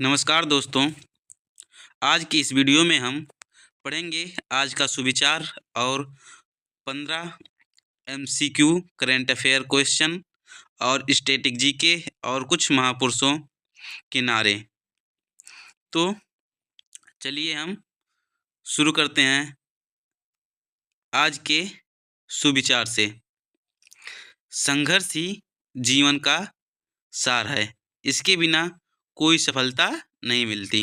नमस्कार दोस्तों। आज की इस वीडियो में हम पढ़ेंगे आज का सुविचार और 15 एमसीक्यू करंट अफेयर क्वेश्चन और स्टैटिक जीके और कुछ महापुरुषों के नारे। तो चलिए हम शुरू करते हैं आज के सुविचार से। संघर्ष ही जीवन का सार है, इसके बिना कोई सफलता नहीं मिलती।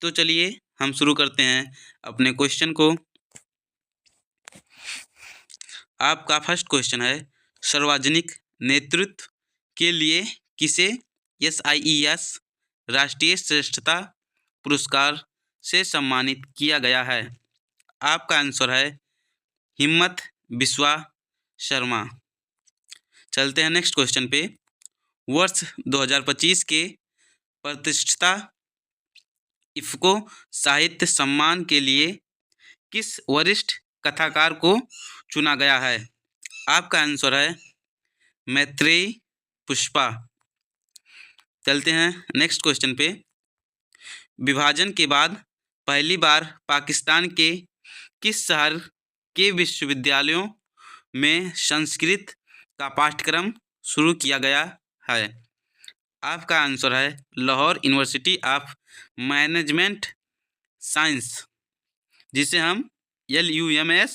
तो चलिए हम शुरू करते हैं अपने क्वेश्चन को। आपका फर्स्ट क्वेश्चन है, सार्वजनिक नेतृत्व के लिए किसे SIES राष्ट्रीय श्रेष्ठता पुरस्कार से सम्मानित किया गया है? आपका आंसर है हिम्मत बिस्वा शर्मा। चलते हैं नेक्स्ट क्वेश्चन पे। वर्ष 2025 के प्रतिष्ठित इफ़को साहित्य सम्मान के लिए किस वरिष्ठ कथाकार को चुना गया है? आपका आंसर है मैत्रेयी पुष्पा। चलते हैं नेक्स्ट क्वेश्चन पे। विभाजन के बाद पहली बार पाकिस्तान के किस शहर के विश्वविद्यालयों में संस्कृत का पाठ्यक्रम शुरू किया गया है? आपका आंसर है Lahore university of management science, जिसे हम LUMS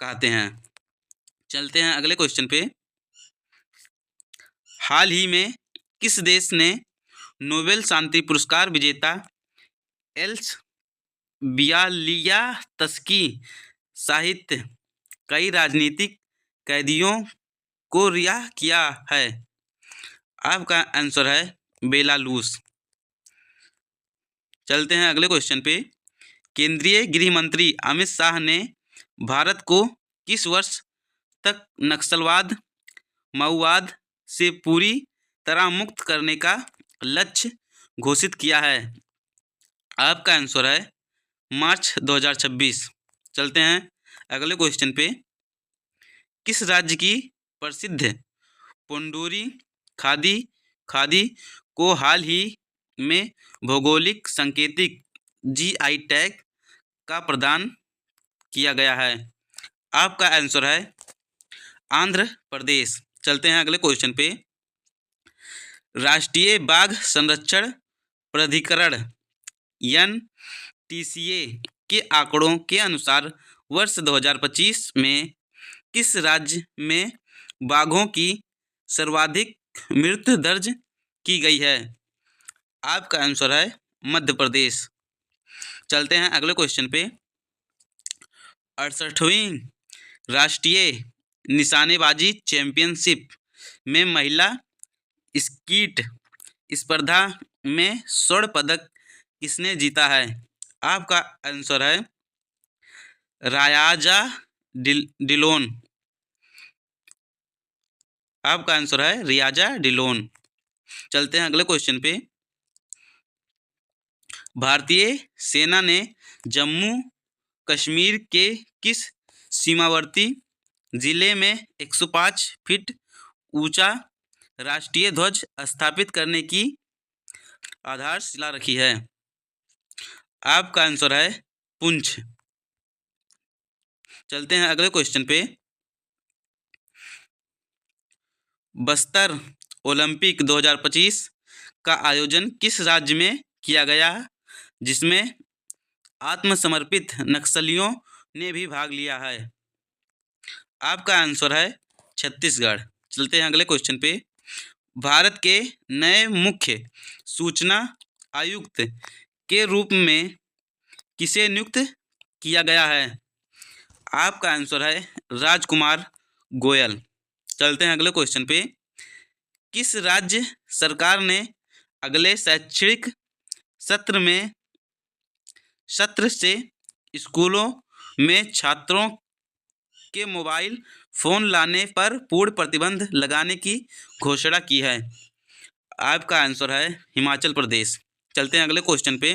कहते हैं। चलते हैं अगले क्वेश्चन पे। हाल ही में किस देश ने नोबेल शांति पुरस्कार विजेता एल्स बियालियात्स्की सहित कई राजनीतिक कैदियों को रिहा किया है? आपका आंसर है बेलारूस। चलते हैं अगले क्वेश्चन पे। केंद्रीय गृह मंत्री अमित शाह ने भारत को किस वर्ष तक नक्सलवाद माओवाद से पूरी तरह मुक्त करने का लक्ष्य घोषित किया है? आपका आंसर है मार्च 2026। चलते हैं अगले क्वेश्चन पे। किस राज्य की प्रसिद्ध पोंडोरी खादी को हाल ही में भौगोलिक संकेतिक GI टैग का प्रदान किया गया है? आपका आंसर है आंध्र प्रदेश। चलते हैं अगले क्वेश्चन पे। राष्ट्रीय बाघ संरक्षण प्राधिकरण NTCA के आंकड़ों के अनुसार वर्ष 2025 में किस राज्य में बाघों की सर्वाधिक मृत्यु दर्ज की गई है? आपका आंसर है मध्य प्रदेश। चलते हैं अगले क्वेश्चन पे। 68वीं राष्ट्रीय निशानेबाजी चैंपियनशिप में महिला स्कीट स्पर्धा में स्वर्ण पदक किसने जीता है? आपका आंसर है रायाजा डिलोन। आपका आंसर है रियाजा डिलोन। चलते हैं अगले क्वेश्चन पे। भारतीय सेना ने जम्मू कश्मीर के किस सीमावर्ती जिले में 105 फीट ऊंचा राष्ट्रीय ध्वज स्थापित करने की आधारशिला रखी है? आपका आंसर है पुंछ। चलते हैं अगले क्वेश्चन पे। बस्तर ओलंपिक 2025 का आयोजन किस राज्य में किया गया, जिसमें आत्मसमर्पित नक्सलियों ने भी भाग लिया है? आपका आंसर है छत्तीसगढ़। चलते हैं अगले क्वेश्चन पे। भारत के नए मुख्य सूचना आयुक्त के रूप में किसे नियुक्त किया गया है? आपका आंसर है राजकुमार गोयल। चलते हैं अगले क्वेश्चन पे। किस राज्य सरकार ने अगले शैक्षणिक सत्र से स्कूलों में छात्रों के मोबाइल फ़ोन लाने पर पूर्ण प्रतिबंध लगाने की घोषणा की है? आपका आंसर है हिमाचल प्रदेश। चलते हैं अगले क्वेश्चन पे।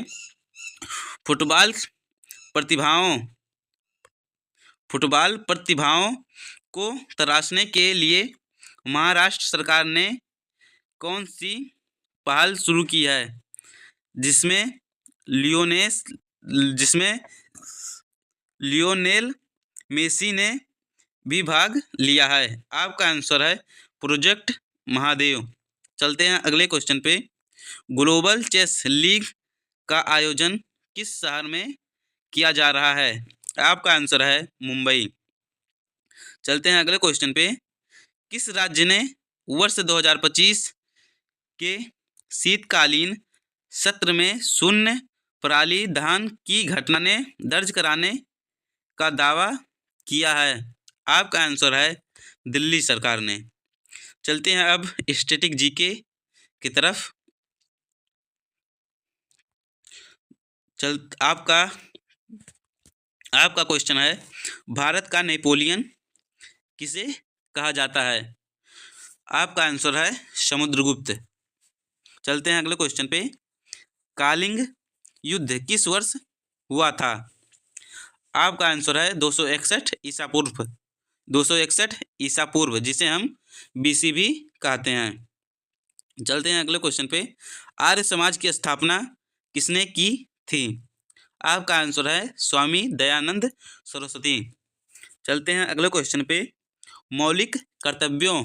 फुटबॉल प्रतिभाओं को तराशने के लिए महाराष्ट्र सरकार ने कौन सी पहल शुरू की है? जिसमें लियोनेल मेसी ने भी भाग लिया है। आपका आंसर है प्रोजेक्ट महादेव। चलते हैं अगले क्वेश्चन पे। ग्लोबल चेस लीग का आयोजन किस शहर में किया जा रहा है? आपका आंसर है मुंबई। चलते हैं अगले क्वेश्चन पे। किस राज्य ने वर्ष 2025 के शीतकालीन सत्र में शून्य पराली दहन की घटना ने दर्ज कराने का दावा किया है? आपका आंसर है दिल्ली सरकार ने। चलते हैं अब स्टैटिक जीके की तरफ। आपका क्वेश्चन है, भारत का नेपोलियन किसे कहा जाता है? आपका आंसर है समुद्रगुप्त। चलते हैं अगले क्वेश्चन पे। कलिंग युद्ध किस वर्ष हुआ था? आपका आंसर है 261 ईसा पूर्व। 261 ईसा पूर्व, जिसे हम BC भी कहते हैं। चलते हैं अगले क्वेश्चन पे। आर्य समाज की स्थापना किसने की थी? आपका आंसर है स्वामी दयानंद सरस्वती। चलते हैं अगले क्वेश्चन पे। मौलिक कर्तव्यों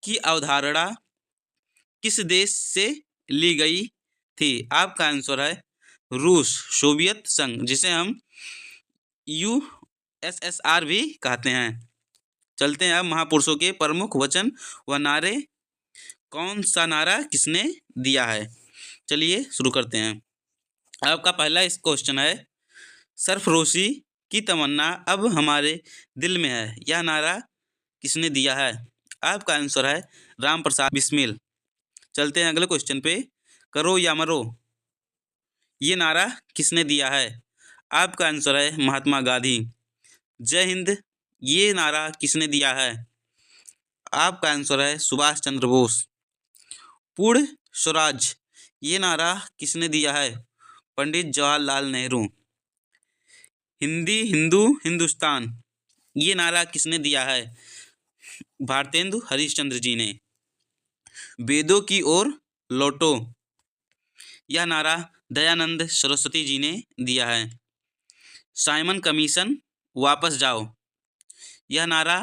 की अवधारणा किस देश से ली गई थी? आपका आंसर है रूस, सोवियत संघ, जिसे हम USSR भी कहते हैं। चलते हैं अब महापुरुषों के प्रमुख वचन व नारे। कौन सा नारा किसने दिया है? चलिए शुरू करते हैं। आपका पहला इस क्वेश्चन है, सरफरोशी की तमन्ना अब हमारे दिल में है, यह नारा किसने दिया है? आपका आंसर है राम प्रसाद बिस्मिल। चलते हैं अगले क्वेश्चन पे। करो या मरो, ये नारा किसने दिया है? आपका आंसर है महात्मा गांधी। जय हिंद, ये नारा किसने दिया है? आपका आंसर है सुभाष चंद्र बोस। पूर्ण स्वराज, ये नारा किसने दिया है? पंडित जवाहरलाल नेहरू। हिंदी हिंदू हिंदुस्तान, ये नारा किसने दिया है? भारतेंदु हरिश्चंद्र जी ने। वेदों की ओर लौटो, यह नारा दयानंद सरस्वती जी ने दिया है। साइमन कमीशन वापस जाओ, यह नारा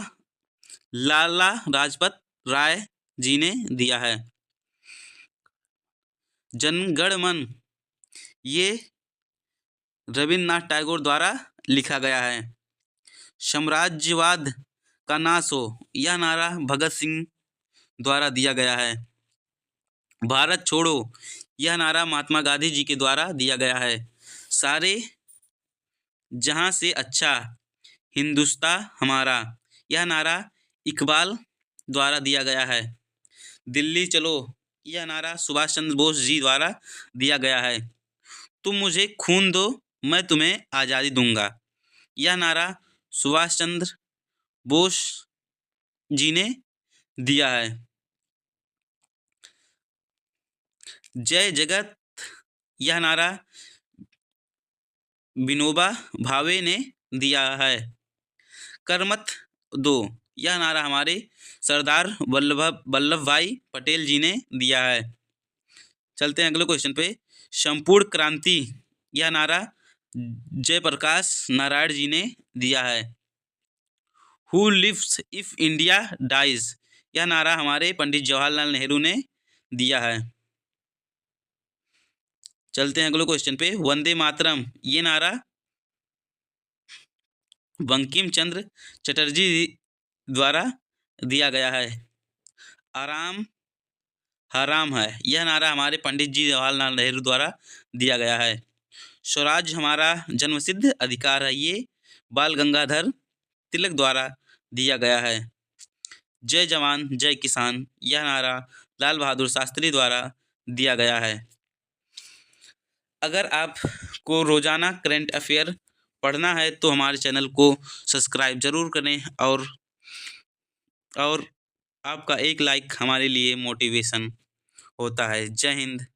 लाला लाजपत राय जी ने दिया है। जनगण मन, ये रविन्द्रनाथ टैगोर द्वारा लिखा गया है। साम्राज्यवाद का नाश हो, यह नारा भगत सिंह द्वारा दिया गया है। भारत छोड़ो, यह नारा महात्मा गांधी जी के द्वारा दिया गया है। सारे जहां से अच्छा हिंदुस्तान हमारा, यह नारा इकबाल द्वारा दिया गया है। दिल्ली चलो, यह नारा सुभाष चंद्र बोस जी द्वारा दिया गया है। तुम मुझे खून दो, मैं तुम्हें आज़ादी दूंगा, यह नारा सुभाष चंद्र बोस जी ने दिया है। जय जगत, यह नारा विनोबा भावे ने दिया है। कर मत दो, यह नारा हमारे सरदार वल्लभ भाई पटेल जी ने दिया है। चलते हैं अगले क्वेश्चन पे। संपूर्ण क्रांति, यह नारा जयप्रकाश नारायण जी ने दिया है। Who lives if India dies, यह नारा हमारे पंडित जवाहरलाल नेहरू ने दिया है। चलते हैं अगले क्वेश्चन पे। वंदे मातरम, ये नारा बंकिम चंद्र चटर्जी द्वारा दिया गया है। आराम हराम है, यह नारा हमारे पंडित जी जवाहरलाल नेहरू द्वारा दिया गया है। स्वराज हमारा जन्मसिद्ध अधिकार है, ये बाल गंगाधर तिलक द्वारा दिया गया है। जय जवान जय किसान, यह नारा लाल बहादुर शास्त्री द्वारा दिया गया है। अगर आपको रोजाना करंट अफेयर पढ़ना है तो हमारे चैनल को सब्सक्राइब जरूर करें, और आपका एक लाइक हमारे लिए मोटिवेशन होता है। जय हिंद।